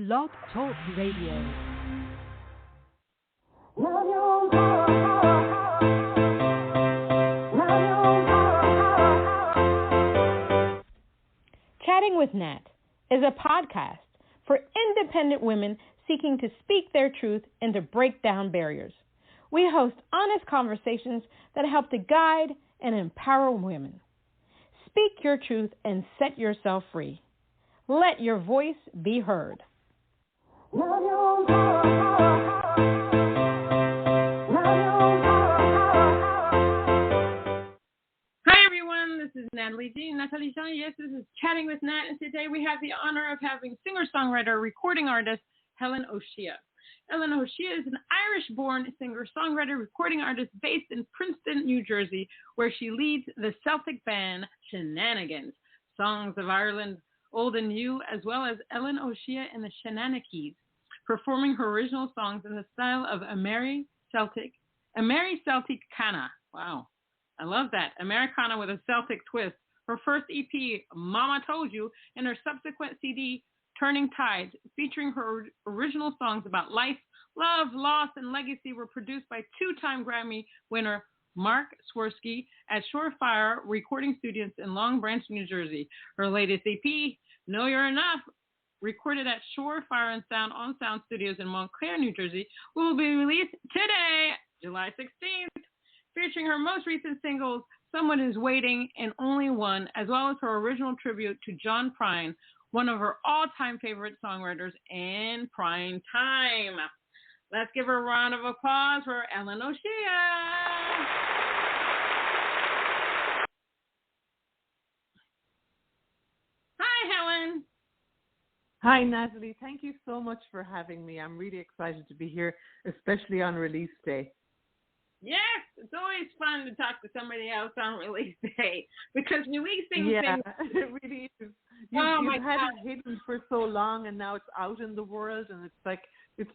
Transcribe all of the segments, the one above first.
Blog Talk Radio. Chatting with Nat is a podcast for independent women seeking to speak their truth and to break down barriers. We host honest conversations that help to guide and empower women. Speak your truth and set yourself free. Let your voice be heard. Hi everyone, this is Natalie Jean. Yes, this is Chatting with Nat, and today we have the honor of having singer-songwriter, recording artist Helen O'Shea. Helen O'Shea is an Irish-born singer-songwriter, recording artist based in Princeton, New Jersey, where she leads the Celtic band Shenanigans, Songs of Ireland, Old and New, as well as Helen O'Shea and the Shanakees, performing her original songs in the style of AmeriCeltiCana. Wow, I love that. Americana with a Celtic twist. Her first EP, Mama Told You, and her subsequent CD, Turning Tides, featuring her original songs about life, love, loss, and legacy, were produced by two-time Grammy winner Marc Swersky at Shorefire Recording Studios in Long Branch, New Jersey. Her latest EP, Know You're Enough, recorded at Shorefire and On Sound Studios in Montclair, New Jersey, will be released today, July 16th, featuring her most recent singles, Someone Is Waiting and Only One, as well as her original tribute to John Prine, one of her all-time favorite songwriters in Prinetime. Let's give her a round of applause for Helen O'Shea. Hi, Helen. Hi, Natalie. Thank you so much for having me. I'm really excited to be here, especially on release day. Yes, it's always fun to talk to somebody else on release day because releasing things... Yeah, it really is. You've had it hidden for so long, and now it's out in the world, and it's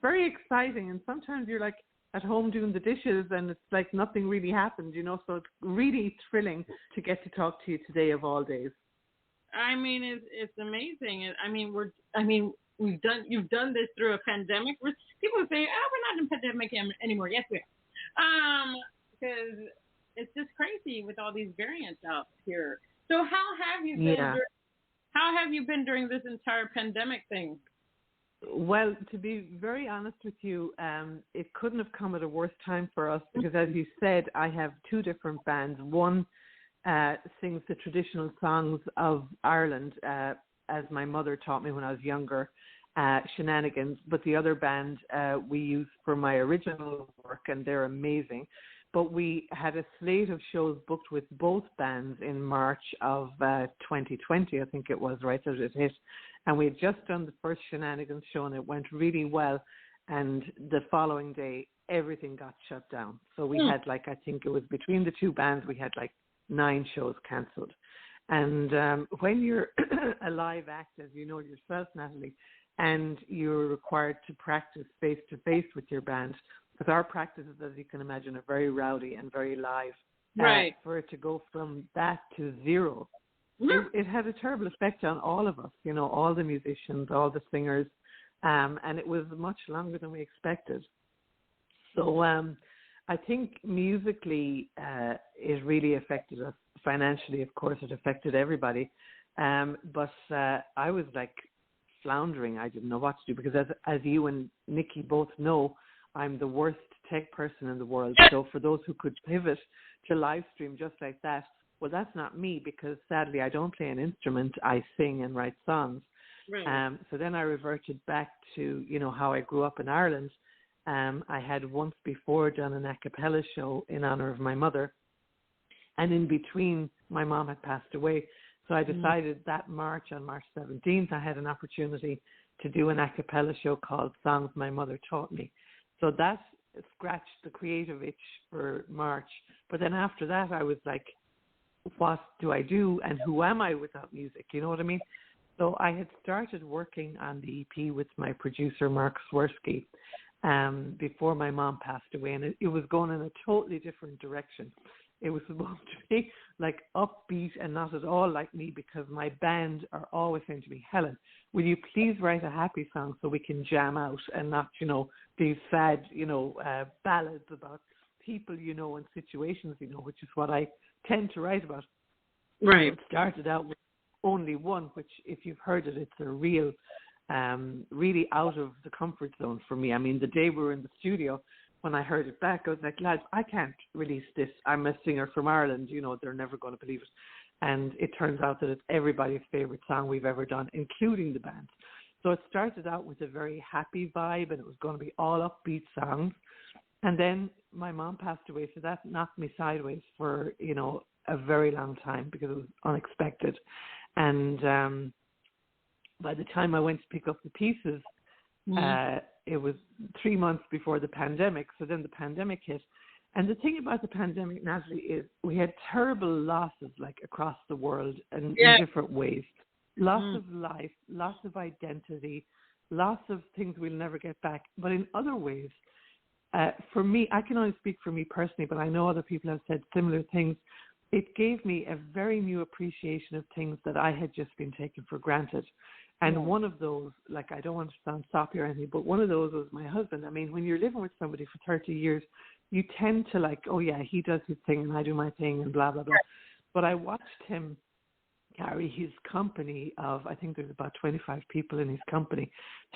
very exciting. And sometimes you're like at home doing the dishes, and it's like nothing really happened, so it's really thrilling to get to talk to you today of all days. I mean, it's amazing. You've done this through a pandemic. People say, we're not in a pandemic anymore. Yes, we are. Because it's just crazy with all these variants out here. So how have you been? How have you been during this entire pandemic thing? Well, to be very honest with you, it couldn't have come at a worse time for us because, as you said, I have two different bands. One sings the traditional songs of Ireland, as my mother taught me when I was younger, Shenanigans. But the other band we use for my original work, and they're amazing. But we had a slate of shows booked with both bands in March of 2020, I think it was, right as it hit. And we had just done the first Shenanigans show, and it went really well. And the following day, everything got shut down. So we had I think it was between the two bands, we had 9 shows cancelled. And when you're a live act, as you know yourself, Natalie, and you're required to practice face-to-face with your band, because our practices, as you can imagine, are very rowdy and very live. Right. For it to go from that to zero, it had a terrible effect on all of us, all the musicians, all the singers, and it was much longer than we expected. So I think musically it really affected us. Financially, of course, it affected everybody. But I was floundering. I didn't know what to do because as you and Nikki both know, I'm the worst tech person in the world. So for those who could pivot to live stream just like that, well, that's not me because sadly I don't play an instrument. I sing and write songs. Right. So then I reverted back to, how I grew up in Ireland. I had once before done an a cappella show in honor of my mother. And in between, my mom had passed away. So I decided that on March 17th, I had an opportunity to do an a cappella show called Songs My Mother Taught Me. So that scratched the creative itch for March. But then after that, I was like, what do I do? And who am I without music? You know what I mean? So I had started working on the EP with my producer, Marc Swersky, before my mom passed away. And it was going in a totally different direction. It was supposed to be upbeat and not at all like me because my band are always saying to me, Helen, will you please write a happy song so we can jam out and not, these sad, ballads about people, and situations, which is what I tend to write about. Right. It started out with only one, which if you've heard it, it's a real, really out of the comfort zone for me. I mean, the day we were in the studio, when I heard it back, I was like, lads, I can't release this. I'm a singer from Ireland, they're never going to believe it. And it turns out that it's everybody's favorite song we've ever done, including the band. So it started out with a very happy vibe, and it was going to be all upbeat songs. And then my mom passed away, so that knocked me sideways for, a very long time because it was unexpected. And by the time I went to pick up the pieces, it was 3 months before the pandemic. So then the pandemic hit. And the thing about the pandemic, Natalie, is we had terrible losses, like across the world and in different ways. Loss of life, loss of identity, loss of things we'll never get back. But in other ways, for me, I can only speak for me personally, but I know other people have said similar things. It gave me a very new appreciation of things that I had just been taken for granted. And one of those, like, I don't want to sound soppy or anything, but one of those was my husband. I mean, when you're living with somebody for 30 years, you tend to like, oh yeah, he does his thing and I do my thing and blah, blah, blah. But I watched him carry his company of, I think there's about 25 people in his company,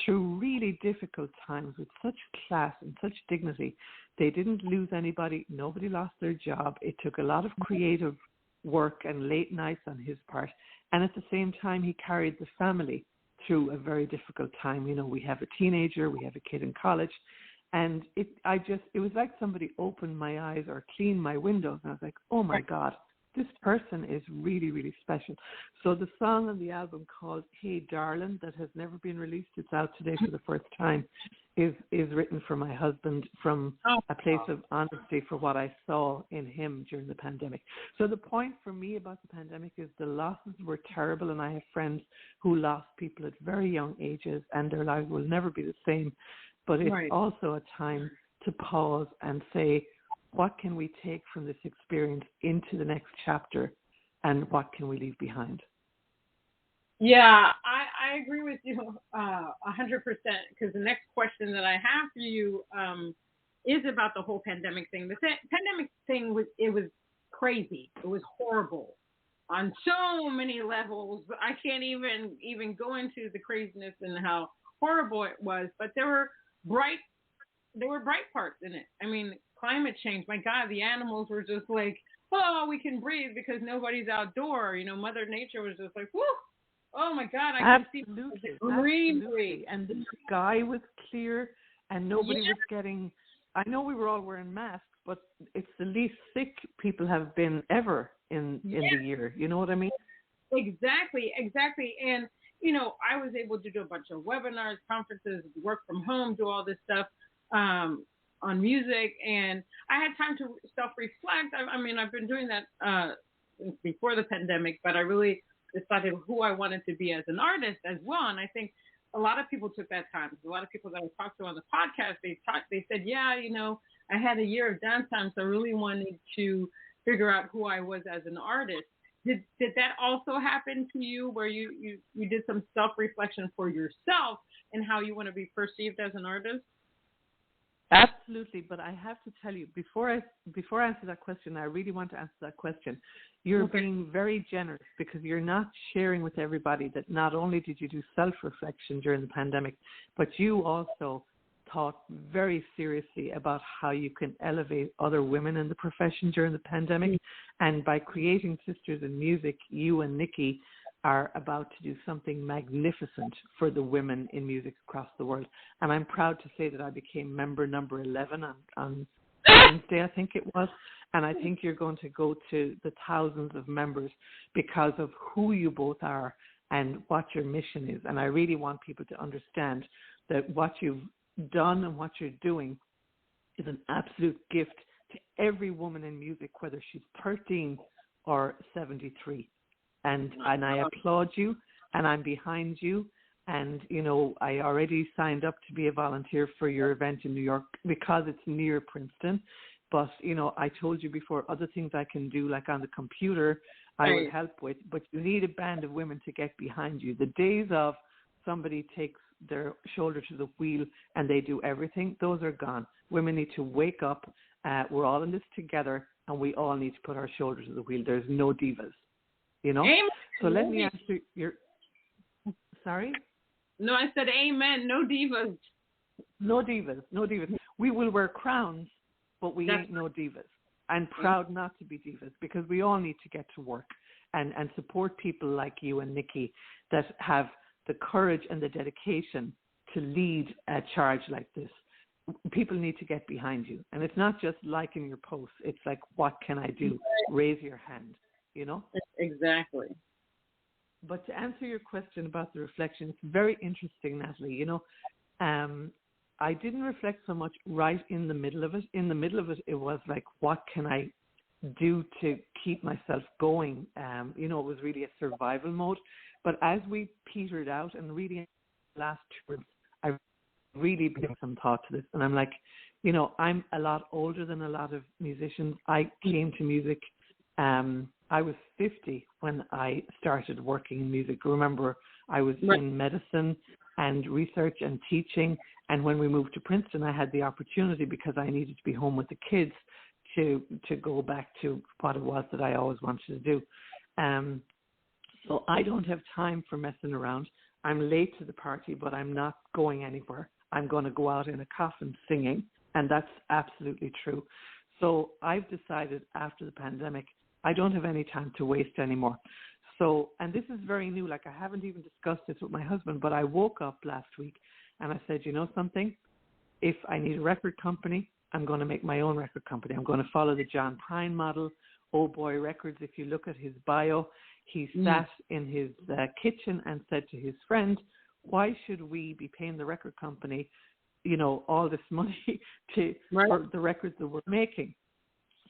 through really difficult times with such class and such dignity. They didn't lose anybody. Nobody lost their job. It took a lot of creative work and late nights on his part. And at the same time, he carried the family through a very difficult time. We have a teenager, we have a kid in college. And it was like somebody opened my eyes or cleaned my windows. And I was like, oh my God, this person is really, really special. So the song on the album called Hey Darling, that has never been released, it's out today for the first time, is written for my husband from a place of honesty for what I saw in him during the pandemic. So the point for me about the pandemic is the losses were terrible, and I have friends who lost people at very young ages, and their lives will never be the same. But it's also a time to pause and say, what can we take from this experience into the next chapter, and what can we leave behind? Yeah, I agree with you 100%, because the next question that I have for you is about the whole pandemic thing. The pandemic thing was crazy. It was horrible on so many levels. I can't even go into the craziness and how horrible it was, but there were bright parts in it. I mean, climate change, my God, the animals were just like, oh, we can breathe because nobody's outdoor. Mother Nature was just like, whoo, oh my God, I can see the green breathe. And the sky was clear and nobody was getting, I know we were all wearing masks, but it's the least sick people have been ever in the year. You know what I mean? Exactly. And, I was able to do a bunch of webinars, conferences, work from home, do all this stuff on music. And I had time to self-reflect. I mean, I've been doing that since before the pandemic, but I really decided who I wanted to be as an artist as well. And I think a lot of people took that time. A lot of people that I talked to on the podcast, they said, yeah, I had a year of downtime, so I really wanted to figure out who I was as an artist. Did that also happen to you, where you did some self-reflection for yourself and how you want to be perceived as an artist? Absolutely, but I have to tell you, before I answer that question, I really want to answer that question. You're being very generous, because you're not sharing with everybody that not only did you do self-reflection during the pandemic, but you also thought very seriously about how you can elevate other women in the profession during the pandemic. And by creating Sisters in Music, you and Nikki are about to do something magnificent for the women in music across the world. And I'm proud to say that I became member number 11 on Wednesday, I think it was. And I think you're going to go to the thousands of members because of who you both are and what your mission is. And I really want people to understand that what you've done and what you're doing is an absolute gift to every woman in music, whether she's 13 or 73. And I applaud you, and I'm behind you. And, I already signed up to be a volunteer for your event in New York because it's near Princeton. But, I told you before, other things I can do, like on the computer, I will help with. But you need a band of women to get behind you. The days of somebody takes their shoulder to the wheel and they do everything. Those are gone. Women need to wake up. We're all in this together, and we all need to put our shoulder to the wheel. There's no divas, you know? Amen. So let me answer your... Sorry? No, I said amen. No divas. No divas. No divas. We will wear crowns, but we ain't no divas. I'm proud not to be divas, because we all need to get to work and support people like you and Nikki that have the courage and the dedication to lead a charge like this. People need to get behind you. And it's not just liking your posts. It's like, what can I do? Raise your hand, you know? Exactly. But to answer your question about the reflection, it's very interesting, Natalie. You know, I didn't reflect so much right in the middle of it. In the middle of it, it was like, what can I do to keep myself going? You know, it was really a survival mode. But as we petered out and really in the last 2 months, I really gave some thought to this. And I'm like, you know, I'm a lot older than a lot of musicians. I came to music. I was 50 when I started working in music. Remember, I was in medicine and research and teaching. And when we moved to Princeton, I had the opportunity, because I needed to be home with the kids, to go back to what it was that I always wanted to do. So I don't have time for messing around. I'm late to the party, but I'm not going anywhere. I'm going to go out in a coffin singing, and that's absolutely true. So I've decided after the pandemic, I don't have any time to waste anymore. So, and this is very new, like I haven't even discussed this with my husband, but I woke up last week and I said, you know something? If I need a record company, I'm going to make my own record company. I'm going to follow the John Prine model, Oh Boy Records. If you look at his bio, he sat in his kitchen and said to his friend, why should we be paying the record company, you know, all this money for the records that we're making?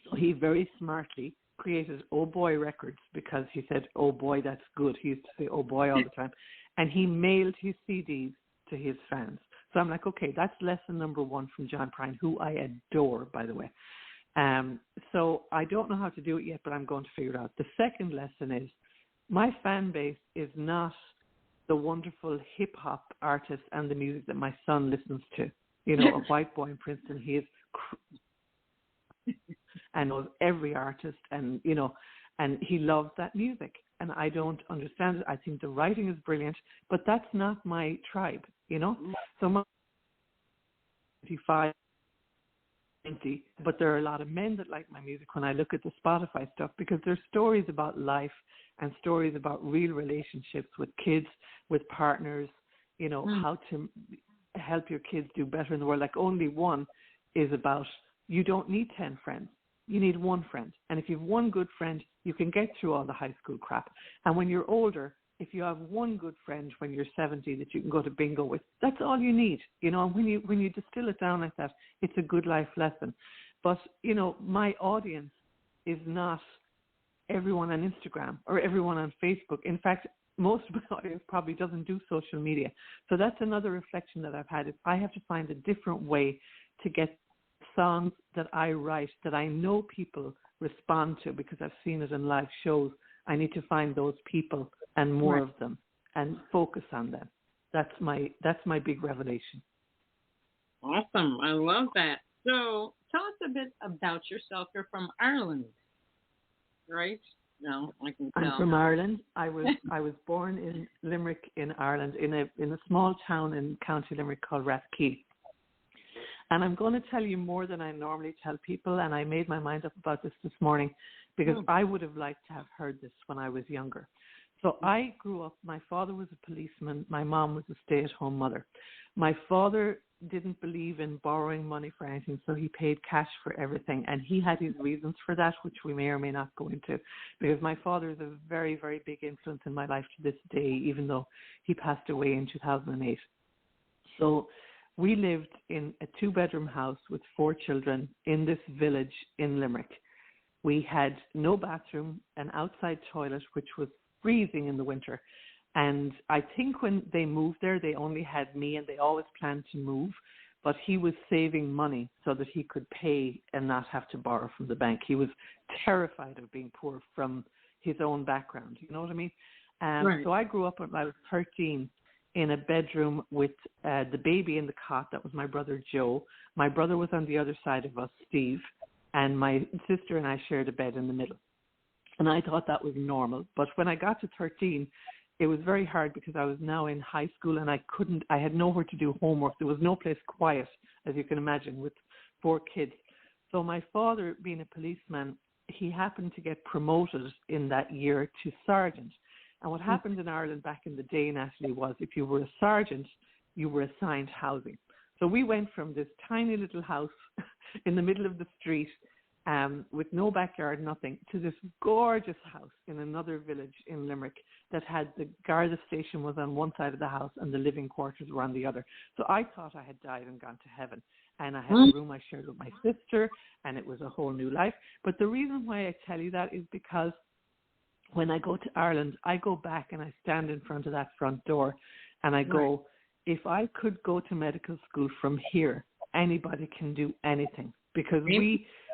So he very smartly created Oh Boy Records, because he said, oh boy, that's good. He used to say, oh boy, all the time. And he mailed his CDs to his fans. So I'm like, okay, that's lesson number 1 from John Prine, who I adore, by the way. So I don't know how to do it yet, but I'm going to figure it out. The second lesson is, my fan base is not the wonderful hip hop artists and the music that my son listens to. You know, a white boy in Princeton, he is and knows every artist, and you know, and he loves that music. And I don't understand it. I think the writing is brilliant, but that's not my tribe, you know. So my 25, 20, but there are a lot of men that like my music when I look at the Spotify stuff, because there's stories about life and stories about real relationships with kids, with partners, you know, how to help your kids do better in the world. Like, only one is about, you don't need 10 friends. You need one friend. And if you have one good friend, you can get through all the high school crap. And when you're older, if you have one good friend when you're 70 that you can go to bingo with, that's all you need, you know. And when you distill it down like that, it's a good life lesson. But, you know, my audience is not everyone on Instagram or everyone on Facebook. In fact, most of my audience probably doesn't do social media. So that's another reflection that I've had, is I have to find a different way to get songs that I write that I know people respond to, because I've seen it in live shows. I need to find those people and more of them and focus on them. That's my big revelation. Awesome. I love that. So tell us a bit about yourself. You're from Ireland, right? No, I can tell. I'm from Ireland. I was born in Limerick in Ireland, in a small town in County Limerick called Rathkeith. And I'm going to tell you more than I normally tell people, and I made my mind up about this morning, because I would have liked to have heard this when I was younger. So I grew up, my father was a policeman, my mom was a stay-at-home mother. My father didn't believe in borrowing money for anything, so he paid cash for everything. And he had his reasons for that, which we may or may not go into, because my father is a very, very big influence in my life to this day, even though he passed away in 2008. So we lived in a 2-bedroom house with 4 children in this village in Limerick. We had no bathroom, an outside toilet, which was freezing in the winter. And I think when they moved there, they only had me, and they always planned to move. But he was saving money so that he could pay and not have to borrow from the bank. He was terrified of being poor from his own background. You know what I mean? So I grew up when I was 13 in a bedroom with the baby in the cot. That was my brother Joe. My brother was on the other side of us, Steve, and my sister and I shared a bed in the middle. And I thought that was normal. But when I got to 13, it was very hard because I was now in high school and I had nowhere to do homework. There was no place quiet, as you can imagine, with 4 kids. So my father, being a policeman, he happened to get promoted in that year to sergeant. And what happened in Ireland back in the day, Natalie, was if you were a sergeant, you were assigned housing. So we went from this tiny little house in the middle of the street with no backyard, nothing, to this gorgeous house in another village in Limerick that had the Garda station was on one side of the house and the living quarters were on the other. So I thought I had died and gone to heaven. And I had a room I shared with my sister, and it was a whole new life. But the reason why I tell you that is because when I go to Ireland, I go back and I stand in front of that front door and I go, if I could go to medical school from here, anybody can do anything. Because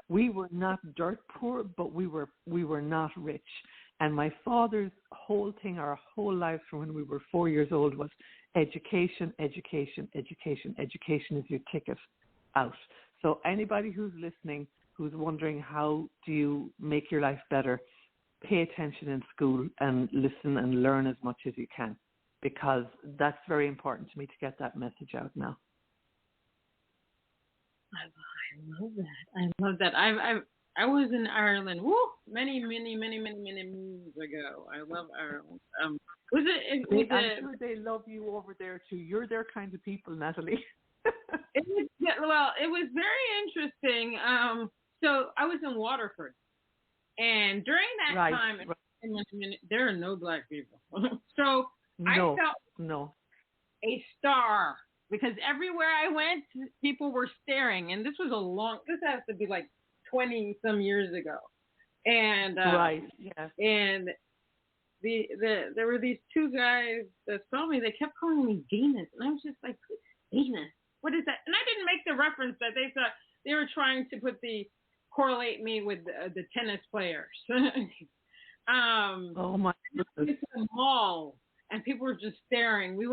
we were not dirt poor, but we were not rich. And my father's whole thing, our whole lives from when we were 4 years old was education, education, education. Education is your ticket out. So anybody who's listening, who's wondering how do you make your life better, pay attention in school and listen and learn as much as you can, because that's very important to me to get that message out now. I love that. I love that. I was in Ireland, many moons ago. I love Ireland. I'm sure they love you over there too. You're their kind of people, Natalie. It was very interesting. So I was in Waterford, and during that time, there are no black people. So I felt a star. Because everywhere I went, people were staring, and this has to be like 20 some years ago, and and there were these 2 guys that saw me. They kept calling me Venus, and I was just like, Venus, what is that? And I didn't make the reference that they thought they were trying to correlate me with the tennis players. Oh my goodness! It's a mall. And people were just staring. It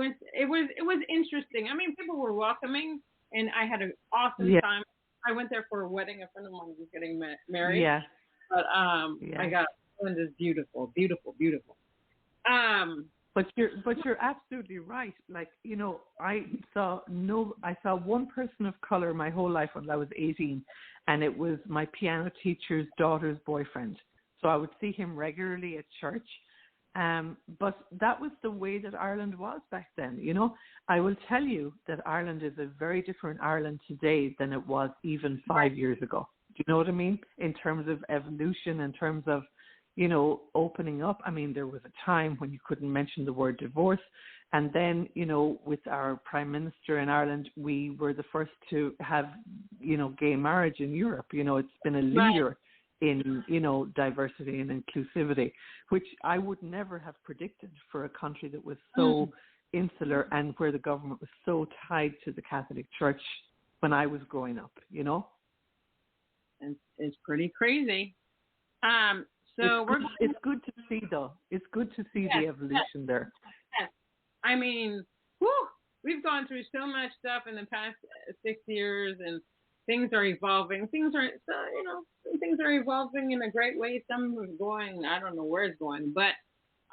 was interesting. I mean, people were welcoming, and I had an awesome time. I went there for a wedding. A friend of mine was getting married. Yeah. But I got Ireland is beautiful, beautiful, beautiful. But you're absolutely right. Like, you know, I saw one person of color my whole life when I was 18, and it was my piano teacher's daughter's boyfriend. So I would see him regularly at church. But that was the way that Ireland was back then. You know, I will tell you that Ireland is a very different Ireland today than it was even 5 years ago. Do you know what I mean? In terms of evolution, in terms of, you know, opening up. I mean, there was a time when you couldn't mention the word divorce. And then, you know, with our Prime Minister in Ireland, we were the first to have, you know, gay marriage in Europe. You know, it's been a leader in, you know, diversity and inclusivity, which I would never have predicted for a country that was so insular and where the government was so tied to the Catholic Church when I was growing up, you know? It's pretty crazy. It's good to see, though. It's good to see the evolution there. Yes. I mean, we've gone through so much stuff in the past 6 years, and things are evolving. Things are evolving in a great way. Some are going, I don't know where it's going, but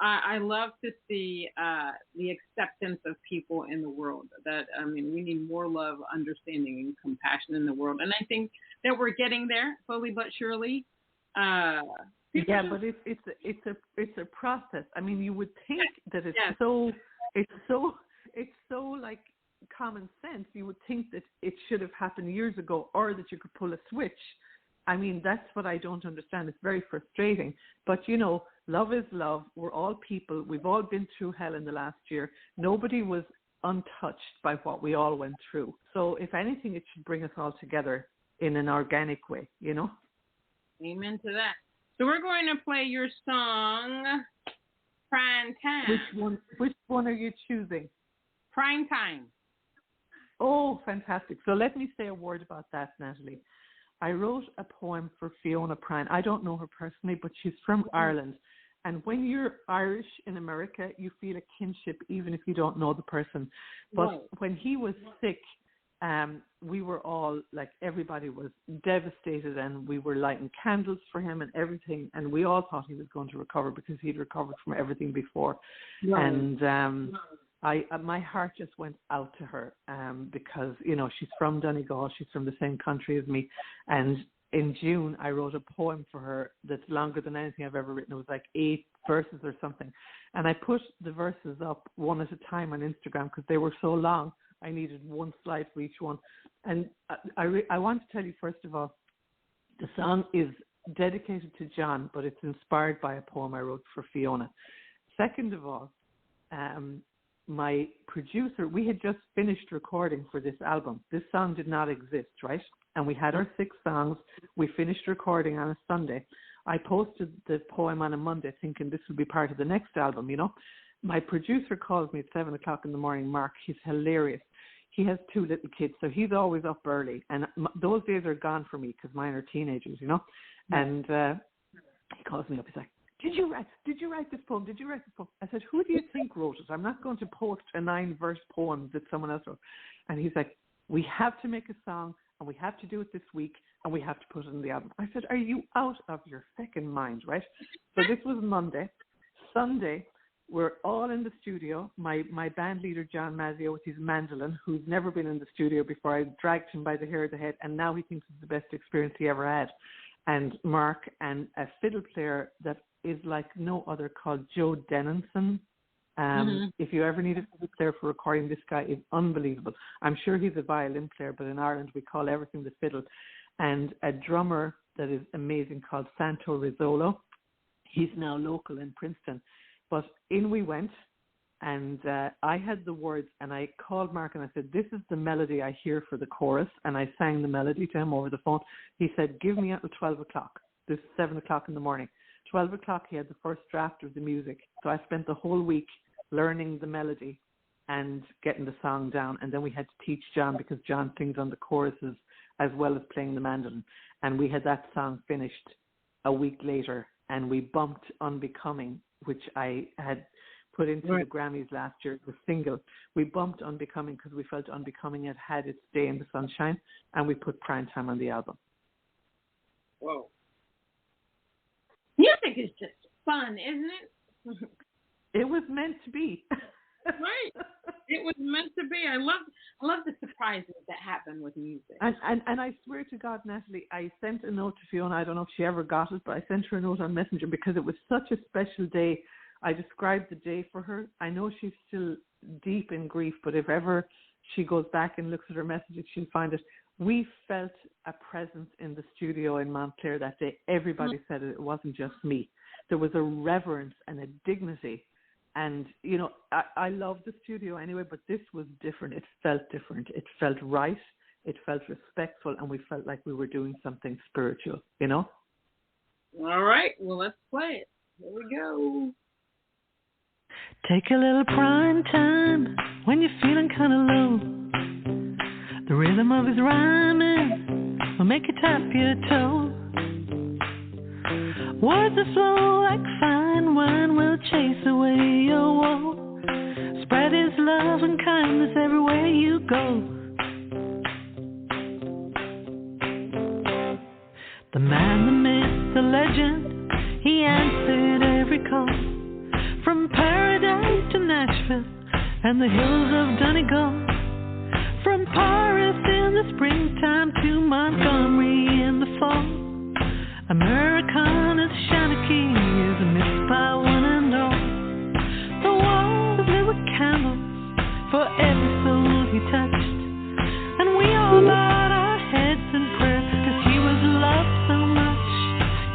I love to see the acceptance of people in the world. That, I mean, we need more love, understanding, and compassion in the world. And I think that we're getting there slowly but surely. But it's a process. I mean, you would think that it's so like common sense. You would think that it should have happened years ago, or that you could pull a switch. I mean, that's what I don't understand. It's very frustrating. But, you know, love is love. We're all people. We've all been through hell in the last year. Nobody was untouched by what we all went through. So if anything, it should bring us all together in an organic way, you know? Amen to that. So we're going to play your song, Prinetime. Which one are you choosing? Prinetime. Oh, fantastic. So let me say a word about that, Natalie. I wrote a poem for Fiona Prine. I don't know her personally, but she's from Ireland. And when you're Irish in America, you feel a kinship even if you don't know the person. But when he was sick, we were all like, everybody was devastated, and we were lighting candles for him and everything. And we all thought he was going to recover because he'd recovered from everything before. And my heart just went out to her because, you know, she's from Donegal. She's from the same country as me. And in June, I wrote a poem for her that's longer than anything I've ever written. It was like 8 verses or something. And I put the verses up one at a time on Instagram because they were so long. I needed one slide for each one. And I want to tell you, first of all, the song is dedicated to John, but it's inspired by a poem I wrote for Fiona. Second of all, my producer, we had just finished recording for this album. This song did not exist, right? And we had our 6 songs. We finished recording on a Sunday. I posted the poem on a Monday thinking this would be part of the next album, you know. My producer calls me at 7 o'clock in the morning, Mark. He's hilarious. He has 2 little kids, so he's always up early. And those days are gone for me because mine are teenagers, you know. And he calls me up. He's like, Did you write this poem? Did you write this poem? I said, who do you think wrote it? I'm not going to post a 9-verse poem that someone else wrote. And he's like, we have to make a song, and we have to do it this week, and we have to put it in the album. I said, are you out of your second mind, right? So this was Monday. Sunday, we're all in the studio. My band leader, John Mazio, with his mandolin, who's never been in the studio before. I dragged him by the hair of the head, and now he thinks it's the best experience he ever had. And Mark, and a fiddle player that is like no other, called Joe Denison. If you ever need a fiddle player for recording, this guy is unbelievable. I'm sure he's a violin player, but in Ireland we call everything the fiddle. And a drummer that is amazing called Santo Rizzolo. He's now local in Princeton. But in we went, and I had the words, and I called Mark and I said, this is the melody I hear for the chorus. And I sang the melody to him over the phone. He said, give me until 12 o'clock. This is 7 o'clock in the morning. 12 o'clock, he had the first draft of the music. So I spent the whole week learning the melody and getting the song down. And then we had to teach John, because John sings on the choruses as well as playing the mandolin. And we had that song finished a week later. And we bumped Unbecoming, which I had put into the Grammys last year, the single. We bumped Unbecoming because we felt Unbecoming had its day in the sunshine. And we put Prinetime on the album. Whoa. Music is just fun, isn't it? It was meant to be. Right. It was meant to be. I love the surprises that happen with music. And I swear to God, Natalie, I sent a note to Fiona. I don't know if she ever got it, but I sent her a note on Messenger because it was such a special day. I described the day for her. I know she's still deep in grief, but if ever she goes back and looks at her messages, she'll find it. We felt a presence in the studio in Montclair that day. Everybody said it. It wasn't just me. There was a reverence and a dignity. And, you know, I love the studio anyway, but this was different. It felt different. It felt right. It felt respectful. And we felt like we were doing something spiritual, you know? All right. Well, let's play it. Here we go. Take a little prime time when you're feeling kind of low. The rhythm of his rhyming will make you tap your toe. Words that flow like fine wine will chase away your woe. Spread his love and kindness everywhere you go. The man, the myth, the legend, he answered every call. From paradise to Nashville and the hills of Donegal. From Paris in the springtime to Montgomery in the fall. Americana, the Shanakees, missed by one and all. The walls lit with candles for every soul he touched. And we all bowed our heads in prayer, cause he was loved so much.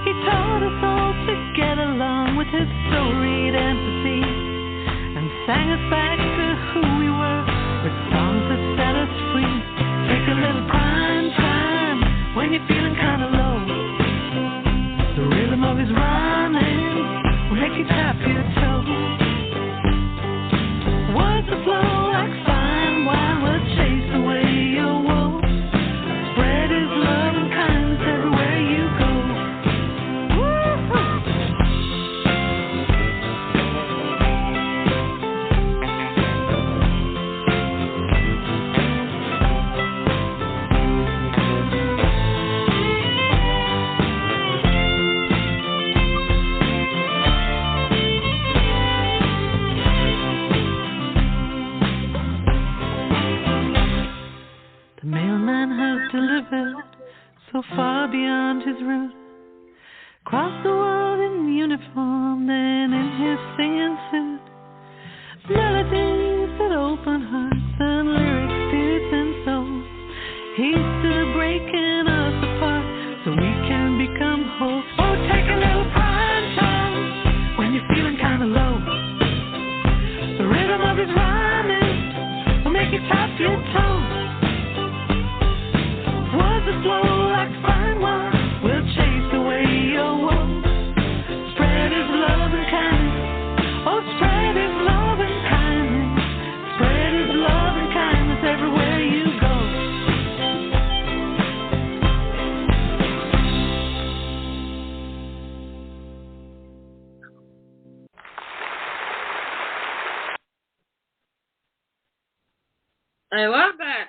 He taught us all to get along with his storied empathy, and sang us back to who we were, with songs that set us free. Take a little prime time when you're feeling kind of low. The rhythm of his The mailman has delivered so far beyond his route. Across the world in uniform, then in his singing suit. Melodies that open hearts and lyrics, spirits and souls. He's still breaking us apart so we can become whole. Oh, take a little Prinetime when you're feeling kind of low. The rhythm of his rhyming will make you tap your toes. Words that flow like fine wine will chase away your woes. Spread his love and kindness. Oh, spread his love and kindness. Spread his love and kindness everywhere you go. I love that.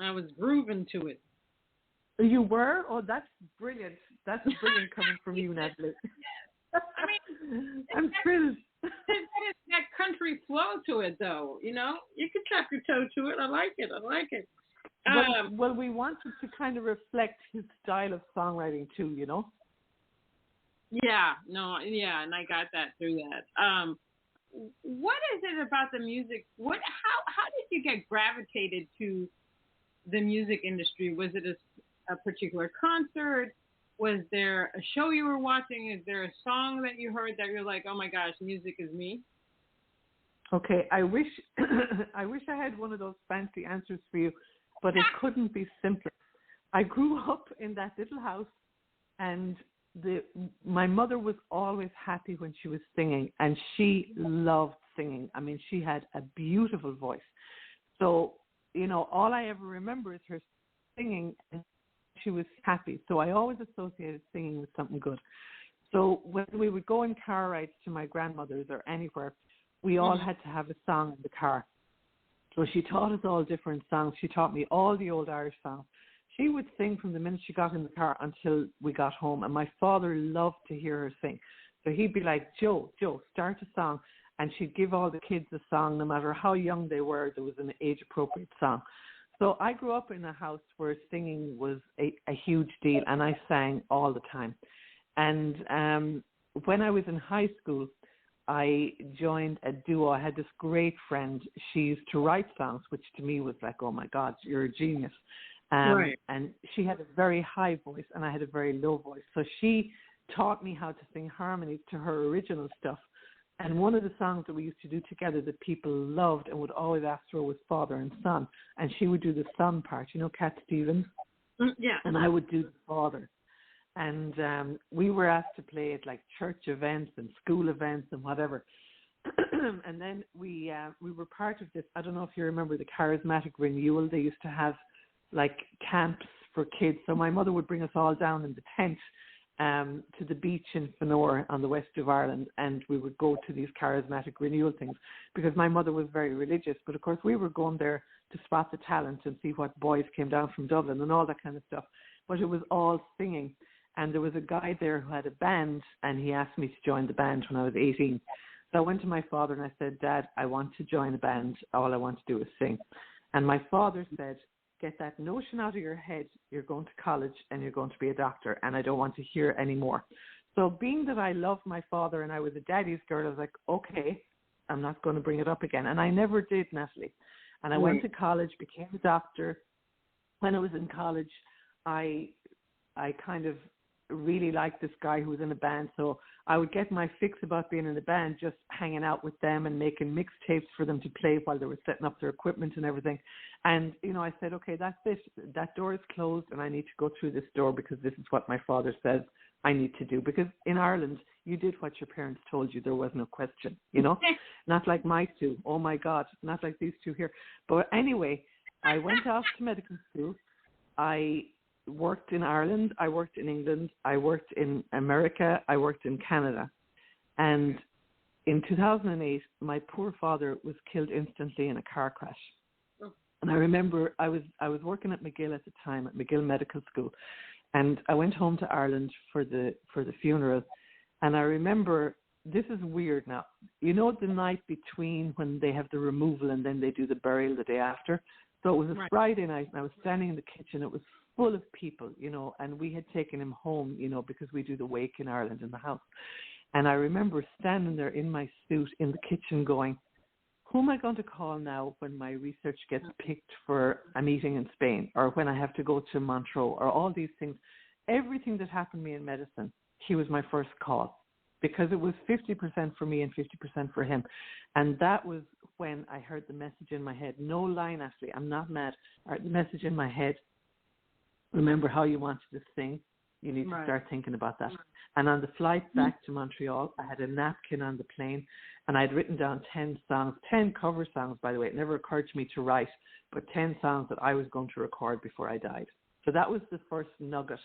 I was grooving to it. You were? Oh, that's brilliant. That's brilliant coming from you, Natalie. I mean, I'm thrilled. There's that country flow to it, though. You know, you can tap your toe to it. I like it. Well, we wanted to kind of reflect his style of songwriting too, you know. Yeah, and I got that through that. What is it about the music? How did you get gravitated to the music industry? Was it a particular concert? Was there a show you were watching? Is there a song that you heard that you're like, oh my gosh, music is me? Okay, I wish I had one of those fancy answers for you, but it couldn't be simpler. I grew up in that little house, and my mother was always happy when she was singing, and she loved singing. I mean, she had a beautiful voice. So, you know, all I ever remember is her singing, and she was happy. So I always associated singing with something good. So when we would go in car rides to my grandmother's or anywhere, we all had to have a song in the car. So she taught us all different songs. She taught me all the old Irish songs. She would sing from the minute she got in the car until we got home. And my father loved to hear her sing. So he'd be like, Joe, start a song. And she'd give all the kids a song, no matter how young they were. There was an age-appropriate song. So I grew up in a house where singing was a huge deal, and I sang all the time. And when I was in high school, I joined a duo. I had this great friend. She used to write songs, which to me was like, oh, my God, you're a genius. Right. And she had a very high voice, and I had a very low voice. So she taught me how to sing harmonies to her original stuff. And one of the songs that we used to do together that people loved and would always ask for was Father and Son. And she would do the son part, you know, Cat Stevens? Yeah. And I would do the father. And we were asked to play at like church events and school events and whatever. And then we were part of this. I don't know if you remember the charismatic renewal. They used to have like camps for kids. So my mother would bring us all down in the tent to the beach in Fenor on the west of Ireland, and we would go to these charismatic renewal things because my mother was very religious. But of course we were going there to spot the talent and see what boys came down from Dublin and all that kind of stuff. But it was all singing. And there was a guy there who had a band, and he asked me to join the band when I was 18. So I went to my father and I said, Dad, I want to join a band. All I want to do is sing. And my father said, get that notion out of your head. You're going to college and you're going to be a doctor, and I don't want to hear any more. So being that I loved my father and I was a daddy's girl, I was like, okay, I'm not going to bring it up again. And I never did, Natalie. And I went to college, became a doctor. When I was in college, I kind of really liked this guy who was in a band, so I would get my fix about being in a band just hanging out with them and making mixtapes for them to play while they were setting up their equipment and everything. And, you know, I said, okay, that's it. That door is closed and I need to go through this door because this is what my father says I need to do. Because in Ireland, you did what your parents told you. There was no question, you know, not like my two. Oh, my God, not like these two here. But anyway, I went off to medical school. I worked in Ireland, I worked in England, I worked in America, I worked in Canada. And in 2008, my poor father was killed instantly in a car crash. And I remember I was working at McGill at the time, at McGill Medical School. And I went home to Ireland for the funeral. And I remember, this is weird now, you know, the night between when they have the removal and then they do the burial the day after, So it was a Friday night, and I was standing in the kitchen. It was full of people, and we had taken him home, because we do the wake in Ireland in the house. And I remember standing there in my suit in the kitchen going, who am I going to call now when my research gets picked for a meeting in Spain, or when I have to go to Montreux, or all these things? Everything that happened to me in medicine, he was my first call, because it was 50% for me and 50% for him. And that was when I heard the message in my head. No line, actually. I'm not mad. I heard the message in my head. Remember how you wanted to sing? You need to start thinking about that. And on the flight back to Montreal, I had a napkin on the plane, and I'd written down 10 songs, 10 cover songs, by the way. It never occurred to me to write, but 10 songs that I was going to record before I died. So that was the first nugget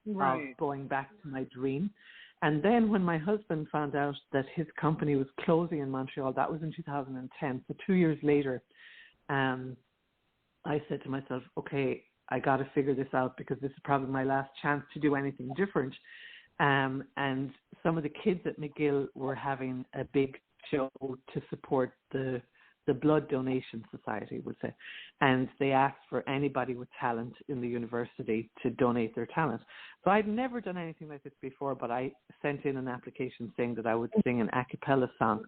of going back to my dream. And then when my husband found out that his company was closing in Montreal, that was in 2010. So 2 years later, I said to myself, okay, I got to figure this out, because this is probably my last chance to do anything different. And some of the kids at McGill were having a big show to support the Blood Donation Society, we'll say. And they asked for anybody with talent in the university to donate their talent. So I'd never done anything like this before, but I sent in an application saying that I would sing an a cappella song.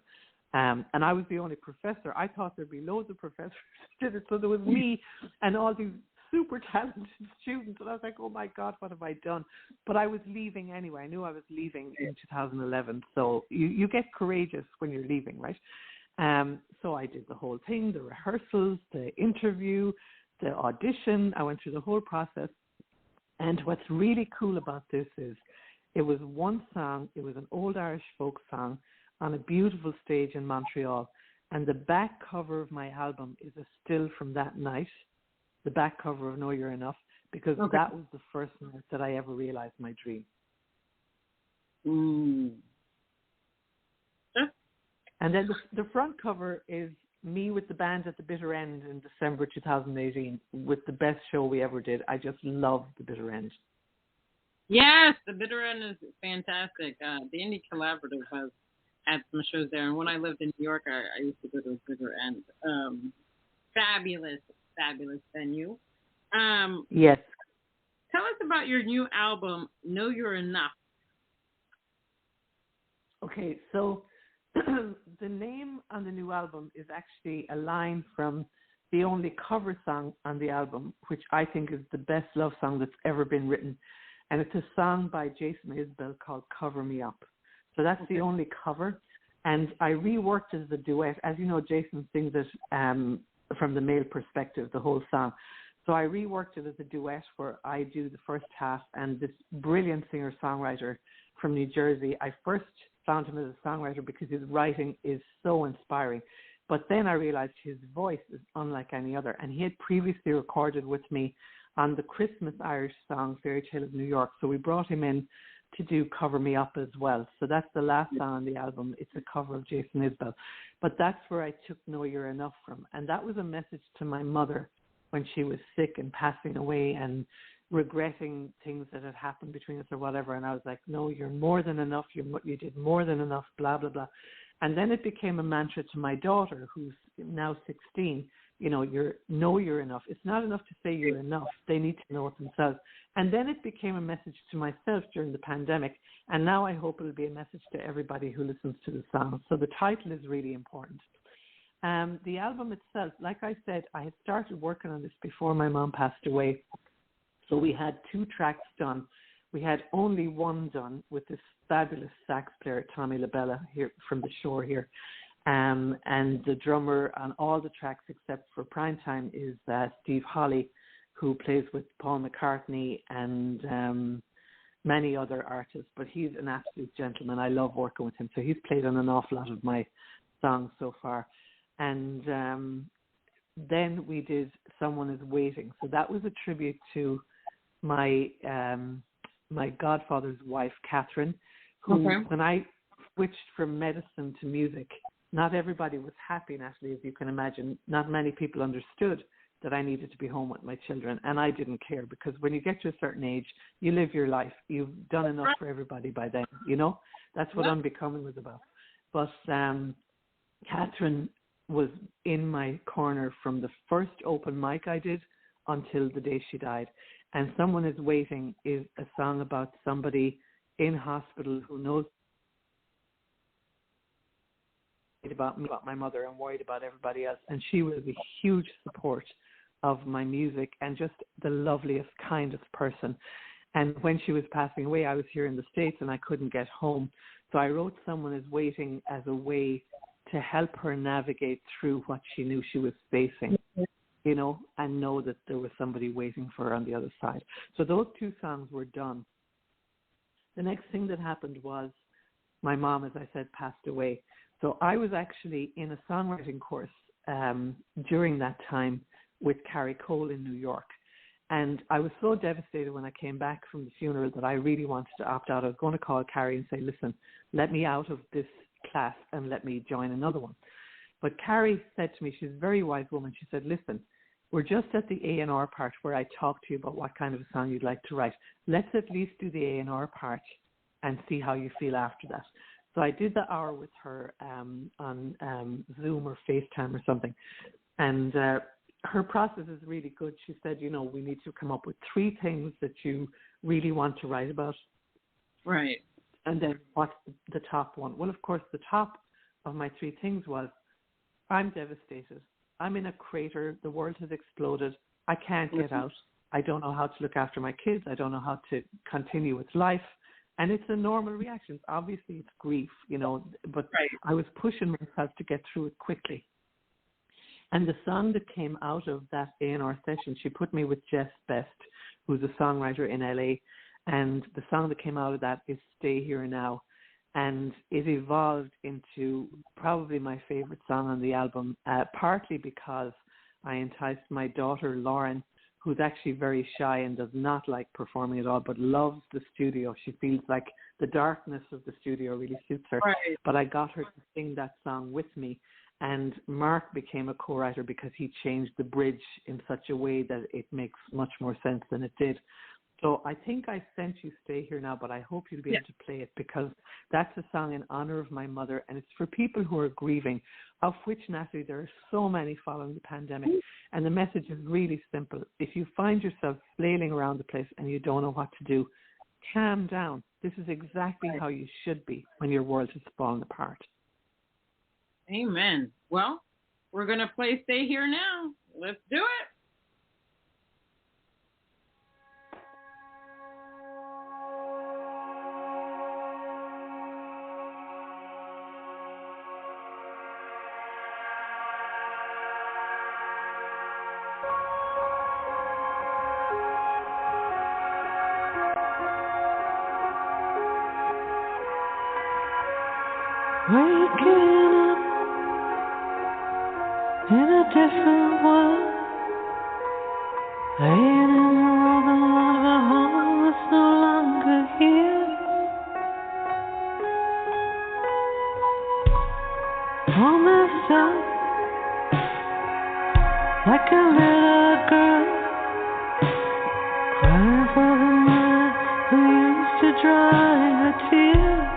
And I was the only professor. I thought there'd be loads of professors who did it. So there was me and all these super talented students. And I was like, oh my God, what have I done? But I was leaving anyway. I knew I was leaving in 2011. So you get courageous when you're leaving, right? So I did the whole thing, the rehearsals, the interview, the audition. I went through the whole process. And what's really cool about this is it was one song. It was an old Irish folk song on a beautiful stage in Montreal. And the back cover of my album is a still from that night, the back cover of Know You're Enough, because that was the first night that I ever realized my dream. And then the front cover is me with the band at the Bitter End in December 2018 with the best show we ever did. I just love the Bitter End. Yes, the Bitter End is fantastic. The Indie Collaborative has had some shows there. And when I lived in New York, I used to go to the Bitter End. Fabulous venue. Yes. Tell us about your new album, Know You're Enough. Okay, so the name on the new album is actually a line from the only cover song on the album, which I think is the best love song that's ever been written. And it's a song by Jason Isbell called Cover Me Up. So that's the only cover. And I reworked it as a duet. As you know, Jason sings it from the male perspective, the whole song. So I reworked it as a duet where I do the first half, and this brilliant singer-songwriter from New Jersey, I first found him as a songwriter because his writing is so inspiring. But then I realized his voice is unlike any other. And he had previously recorded with me on the Christmas Irish song, Fairy Tale of New York. So we brought him in to do Cover Me Up as well. So that's the last song on the album. It's a cover of Jason Isbell. But that's where I took Know You're Enough from. And that was a message to my mother when she was sick and passing away and regretting things that had happened between us or whatever. And I was like, no, you're more than enough. You did more than enough, blah, blah, blah. And then it became a mantra to my daughter, who's now 16. You know, you're enough. It's not enough to say you're enough. They need to know it themselves. And then it became a message to myself during the pandemic. And now I hope it'll be a message to everybody who listens to the song. So the title is really important. The album itself, like I said, I had started working on this before my mom passed away. So we had 2 tracks done. We had only one done with this fabulous sax player, Tommy LaBella, here from the Shore here. And the drummer on all the tracks except for Prinetime is Steve Holly, who plays with Paul McCartney and many other artists. But he's an absolute gentleman. I love working with him. So he's played on an awful lot of my songs so far. And then we did Someone Is Waiting. So that was a tribute to my godfather's wife, Catherine, who, when I switched from medicine to music, not everybody was happy, Natalie, as you can imagine. Not many people understood that I needed to be home with my children, and I didn't care, because when you get to a certain age, you live your life. You've done enough for everybody by then, you know? That's what Unbecoming was about. But Catherine was in my corner from the first open mic I did until the day she died. And Someone Is Waiting is a song about somebody in hospital who knows about me, about my mother, and worried about everybody else. And she was a huge support of my music and just the loveliest, kindest person. And when she was passing away, I was here in the States and I couldn't get home. So I wrote Someone Is Waiting as a way to help her navigate through what she knew she was facing, you know, and know that there was somebody waiting for her on the other side. So those two songs were done. The next thing that happened was my mom, as I said, passed away. So I was actually in a songwriting course during that time with Carrie Cole in New York. And I was so devastated when I came back from the funeral that I really wanted to opt out. I was going to call Carrie and say, listen, let me out of this class and let me join another one. But Carrie said to me, she's a very wise woman, she said, listen, we're just at the A&R part where I talk to you about what kind of a song you'd like to write. Let's at least do the A&R part and see how you feel after that. So I did the hour with her on Zoom or FaceTime or something. And her process is really good. She said, you know, we need to come up with 3 things that you really want to write about. Right. And then what's the top one? Well, of course, the top of my 3 things was, I'm devastated. I'm in a crater. The world has exploded. I can't get out. I don't know how to look after my kids. I don't know how to continue with life. And it's a normal reaction. Obviously, it's grief, you know, but right. I was pushing myself to get through it quickly. And the song that came out of that A&R session, she put me with Jess Best, who's a songwriter in LA. And the song that came out of that is Stay Here Now. And it evolved into probably my favorite song on the album, partly because I enticed my daughter, Lauren, who's actually very shy and does not like performing at all, but loves the studio. She feels like the darkness of the studio really suits her. Right. But I got her to sing that song with me. And Marc became a co-writer because he changed the bridge in such a way that it makes much more sense than it did. So I think I sent you Stay Here Now, but I hope you'll be able to play it because that's a song in honor of my mother, and it's for people who are grieving, of which, Natalie, there are so many following the pandemic. And the message is really simple. If you find yourself flailing around the place and you don't know what to do, calm down. This is exactly how you should be when your world has fallen apart. Amen. Well, we're going to play Stay Here Now. Let's do it. Waking up in a different world, laying in the rubble of a home that's no longer here. All messed up, like a little girl, crying for the man who used to dry her tears.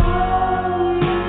Oh,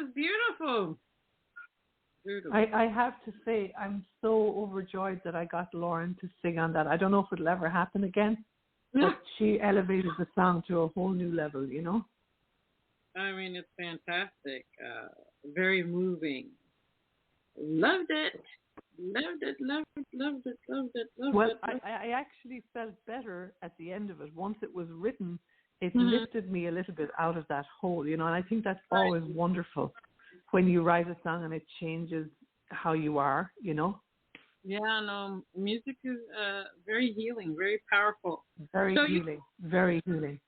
was beautiful. Beautiful. I have to say, I'm so overjoyed that I got Lauren to sing on that. I don't know if it'll ever happen again, but she elevated the song to a whole new level, you know? I mean, it's fantastic. Very moving. Loved it. Loved it. Well, I actually felt better at the end of it. Once it was written, it lifted me a little bit out of that hole, you know, and I think that's always wonderful when you write a song and it changes how you are, you know? Yeah, no, music is very healing, very powerful. Very healing.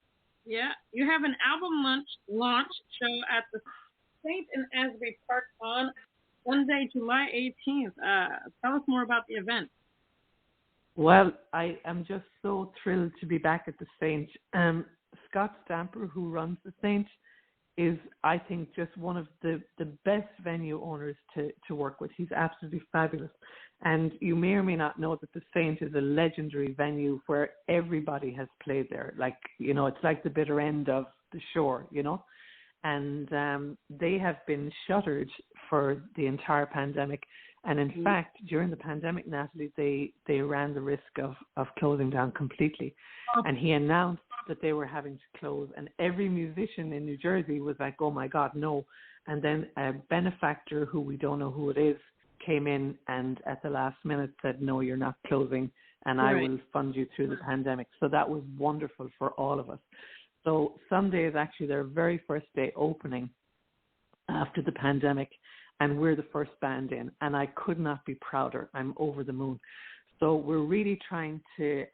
Yeah, you have an album launch show at the St. and Asbury Park on Sunday, July 18th. Tell us more about the event. Well, I am just so thrilled to be back at the Saint. Scott Stamper, who runs the Saint, is, I think, just one of the best venue owners to work with. He's absolutely fabulous. And you may or may not know that the Saint is a legendary venue where everybody has played there. Like, you know, it's like the bitter end of the shore, you know. And they have been shuttered for the entire pandemic. And in fact, during the pandemic, Natalie, they ran the risk of closing down completely. And he announced that they were having to close. And every musician in New Jersey was like, oh, my God, no. And then a benefactor, who we don't know who it is, came in and at the last minute said, no, you're not closing, and I will fund you through the pandemic. So that was wonderful for all of us. So Sunday is actually their very first day opening after the pandemic, and we're the first band in, and I could not be prouder. I'm over the moon. So we're really trying to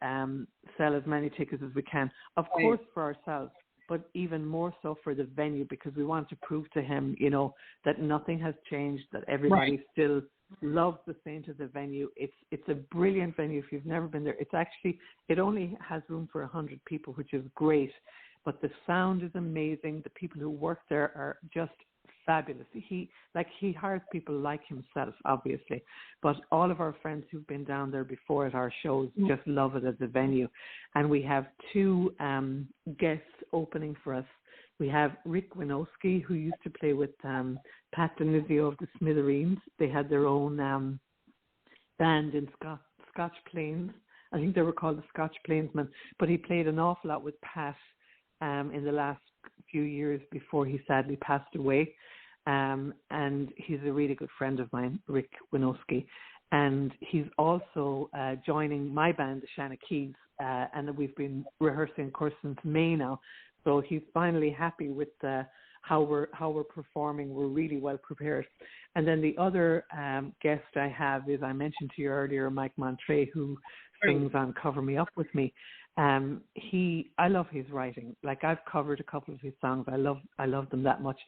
sell as many tickets as we can, of course, for ourselves, but even more so for the venue, because we want to prove to him, you know, that nothing has changed, that everybody still loves the Saint as a venue. It's a brilliant venue. If you've never been there, it only has room for 100 people, which is great, but the sound is amazing. The people who work there are just fabulous. He hires people like himself, obviously, but all of our friends who've been down there before at our shows just love it as a venue. And we have two guests opening for us. We have Rick Winowski, who used to play with Pat Denizio of the Smithereens. They had their own band in Scotch Plains. I think they were called the Scotch Plainsmen, but he played an awful lot with Pat in the last few years before he sadly passed away. And he's a really good friend of mine, Rick Winowski. And he's also joining my band, the Shanakees, and we've been rehearsing, of course, since May now. So he's finally happy with how we're performing. We're really well prepared. And then the other guest I have is, I mentioned to you earlier, Mike Montclair, who sings on Cover Me Up With Me. I love his writing. Like, I've covered a couple of his songs. I love them that much.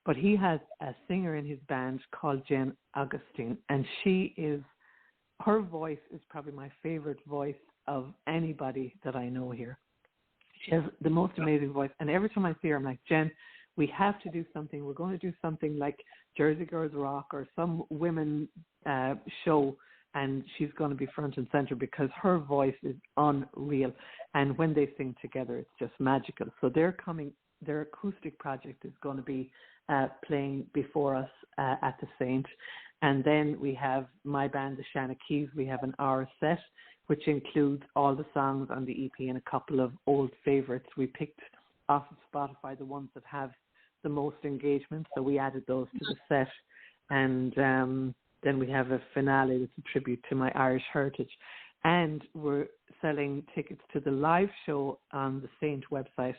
But he has a singer in his band called Jen Augustine, and her voice is probably my favorite voice of anybody that I know here. She has the most amazing voice, and every time I see her, I'm like, Jen, we have to do something. We're going to do something like Jersey Girls Rock or some women show, and she's going to be front and center because her voice is unreal. And when they sing together, it's just magical. So their acoustic project is going to be playing before us at the Saint. And then we have my band, the Shanakees. We have an hour set, which includes all the songs on the EP and a couple of old favorites. We picked off of Spotify the ones that have the most engagement, so we added those to the set. And then we have a finale that's a tribute to my Irish heritage. And we're selling tickets to the live show on the Saint website,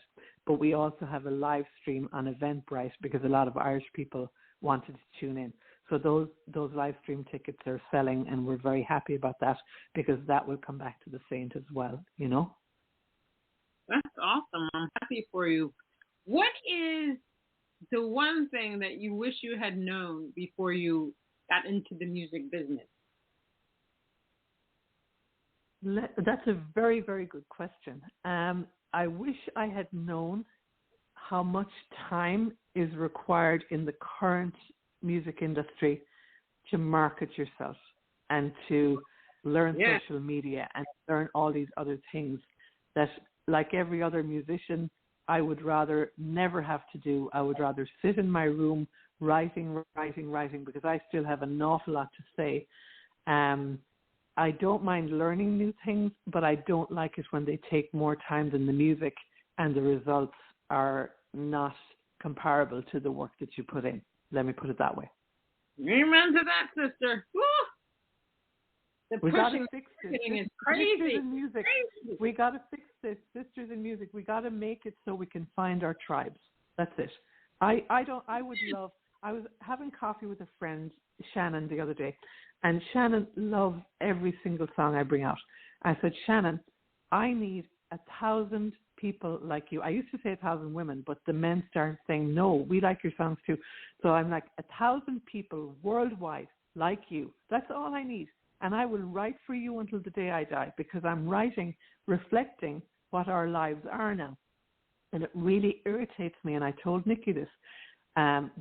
but we also have a live stream on Eventbrite because a lot of Irish people wanted to tune in. So those live stream tickets are selling, and we're very happy about that because that will come back to the Saint as well, you know? That's awesome. I'm happy for you. What is the one thing that you wish you had known before you got into the music business? That's a very, very good question. I wish I had known how much time is required in the current music industry to market yourself and to learn social media and learn all these other things that, like every other musician, I would rather never have to do. I would rather sit in my room writing, because I still have an awful lot to say. I don't mind learning new things, but I don't like it when they take more time than the music and the results are not comparable to the work that you put in. Let me put it that way. Amen to that, sister. Woo! The We got to pushing fix this. is crazy. Sisters in music. We got to fix this. Sisters in music. We got to make it so we can find our tribes. That's it. I was having coffee with a friend, Shannon, the other day, and Shannon loves every single song I bring out. I said, Shannon, I need 1,000 people like you. I used to say 1,000 women, but the men started saying, no, we like your songs too. So I'm like, 1,000 people worldwide like you. That's all I need. And I will write for you until the day I die, because I'm writing, reflecting what our lives are now. And it really irritates me. And I told Nikki this.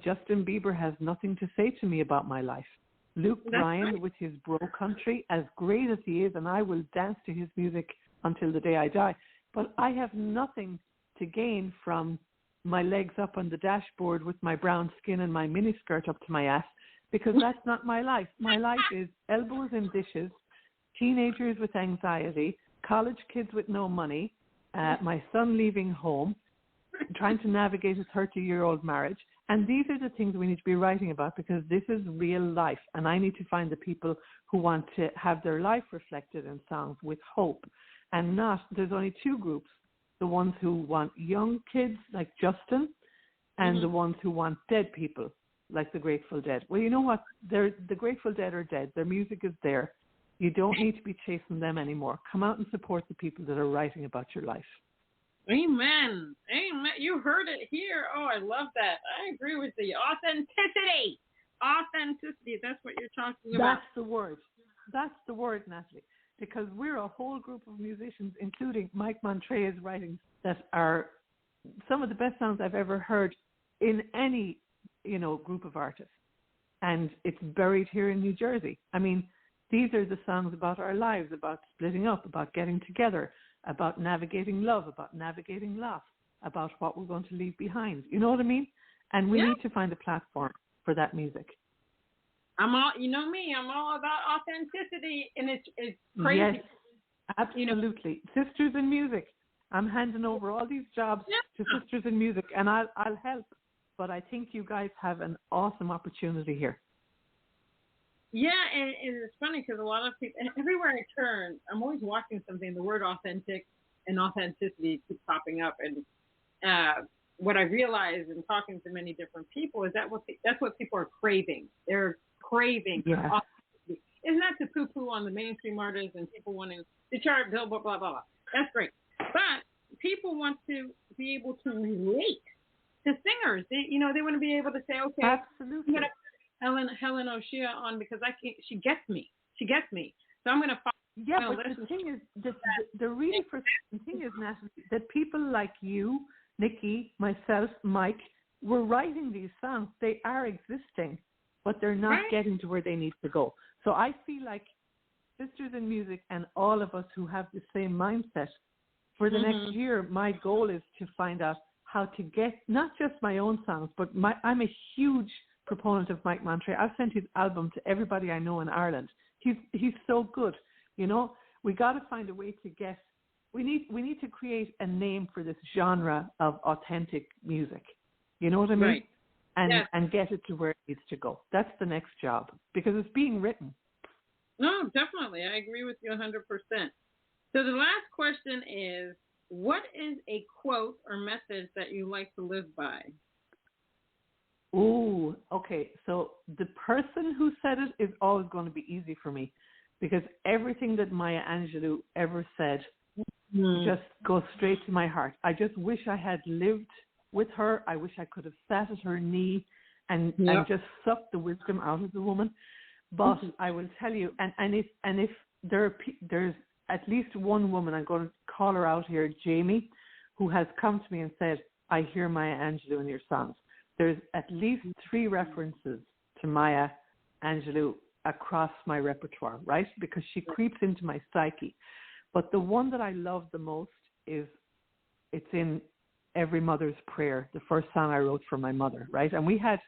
Justin Bieber has nothing to say to me about my life. Luke Bryan, with his bro country, as great as he is, and I will dance to his music until the day I die. But I have nothing to gain from my legs up on the dashboard with my brown skin and my miniskirt up to my ass, because that's not my life. My life is elbows in dishes, teenagers with anxiety, college kids with no money, my son leaving home, trying to navigate a 30-year-old marriage. And these are the things we need to be writing about, because this is real life. And I need to find the people who want to have their life reflected in songs with hope. And not, there's only two groups, the ones who want young kids like Justin and the ones who want dead people like the Grateful Dead. Well, you know what? The Grateful Dead are dead. Their music is there. You don't need to be chasing them anymore. Come out and support the people that are writing about your life. Amen. Amen. You heard it here. Oh, I love that. I agree with you. Authenticity. Authenticity. That's what you're talking about. That's the word. That's the word, Natalie. Because we're a whole group of musicians, including Mike Montrea's writings, that are some of the best songs I've ever heard in any, group of artists. And it's buried here in New Jersey. I mean, these are the songs about our lives, about splitting up, about getting together, about navigating love, about navigating loss, about what we're going to leave behind. You know what I mean? And we need to find a platform for that music. I'm all about authenticity, and it's crazy. Yes, absolutely. Sisters in Music. I'm handing over all these jobs to Sisters in Music, and I'll help. But I think you guys have an awesome opportunity here. Yeah, and it's funny because a lot of people, everywhere I turn, I'm always watching something. The word authentic and authenticity keep popping up. And what I realize in talking to many different people is that's what people are craving. They're craving authenticity. It's not to poo-poo on the mainstream artists and people wanting to chart, blah, blah, blah, blah. That's great. But people want to be able to relate to singers. They want to be able to say, okay, absolutely. I'm going to Helen O'Shea on because she gets me. So I'm going to follow. Yeah, but the thing is, the really frustrating thing is, Natalie, that people like you, Nikki, myself, Mike, we're writing these songs. They are existing, but they're not getting to where they need to go. So I feel like Sisters in Music and all of us who have the same mindset, for the next year, my goal is to find out how to get not just my own songs, but I'm a huge proponent of Mike Montreal. I've sent his album to everybody I know in Ireland. He's so good. We got to find a way to get. We need to create a name for this genre of authentic music. You know what I mean? Right. And get it to where it needs to go. That's the next job because it's being written. No, definitely. I agree with you 100%. So the last question is, what is a quote or message that you like to live by? Ooh, okay. So the person who said it is always going to be easy for me because everything that Maya Angelou ever said just goes straight to my heart. I just wish I had lived with her. I wish I could have sat at her knee and just sucked the wisdom out of the woman. But I will tell you, and if there's at least one woman, I'm going to call her out here, Jamie, who has come to me and said, I hear Maya Angelou in your songs. There's at least 3 references to Maya Angelou across my repertoire, right? Because she creeps into my psyche. But the one that I love the most it's in Every Mother's Prayer, the first song I wrote for my mother, right? And we had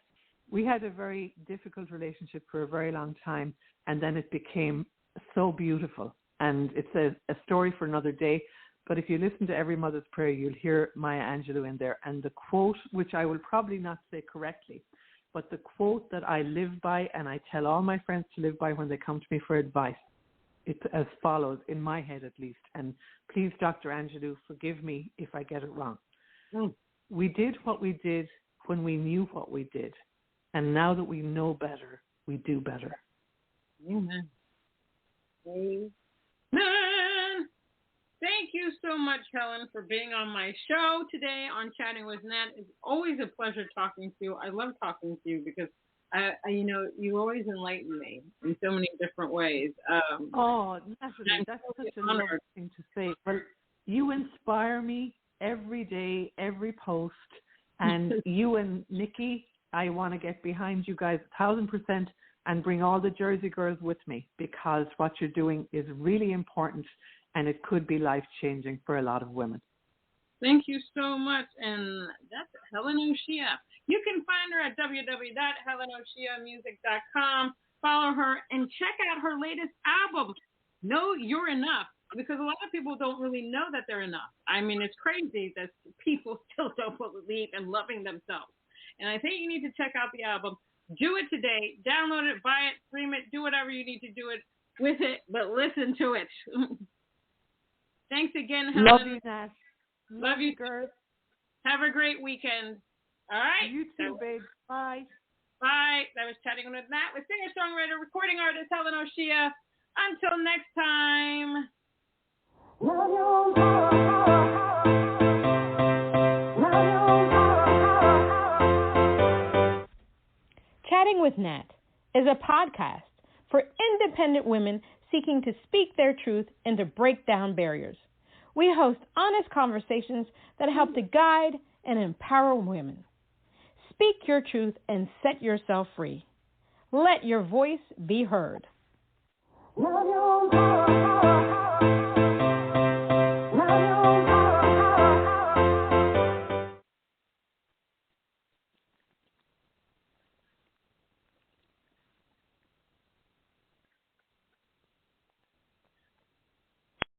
We had a very difficult relationship for a very long time, and then it became so beautiful. And it's a story for another day. But if you listen to Every Mother's Prayer, you'll hear Maya Angelou in there. And the quote, which I will probably not say correctly, but the quote that I live by and I tell all my friends to live by when they come to me for advice, it's as follows, in my head at least. And please, Dr. Angelou, forgive me if I get it wrong. We did what we did when we knew what we did. And now that we know better, we do better. Amen. Amen. Thank you so much, Helen, for being on my show today on Chatting with Nat. It's always a pleasure talking to you. I love talking to you because, you always enlighten me in so many different ways. Natalie, that's such a lovely thing to say. Well, you inspire me every day, every post, and you and Nikki, I want to get behind you guys 1,000% and bring all the Jersey girls with me, because what you're doing is really important and it could be life-changing for a lot of women. Thank you so much. And that's Helen O'Shea. You can find her at www.HelenOsheamusic.com. Follow her and check out her latest album, Know You're Enough, because a lot of people don't really know that they're enough. I mean, it's crazy that people still don't believe in loving themselves. And I think you need to check out the album. Do it today. Download it, buy it, stream it, do whatever you need to do it with it, but listen to it. Thanks again, Helen. Love you, Nat. Love you, girls. Have a great weekend. All right? You too, babe. Bye. Bye. That was Chatting with Nat with singer-songwriter, recording artist Helen O'Shea. Until next time. Chatting with Nat is a podcast for independent women seeking to speak their truth and to break down barriers. We host honest conversations that help to guide and empower women. Speak your truth and set yourself free. Let your voice be heard.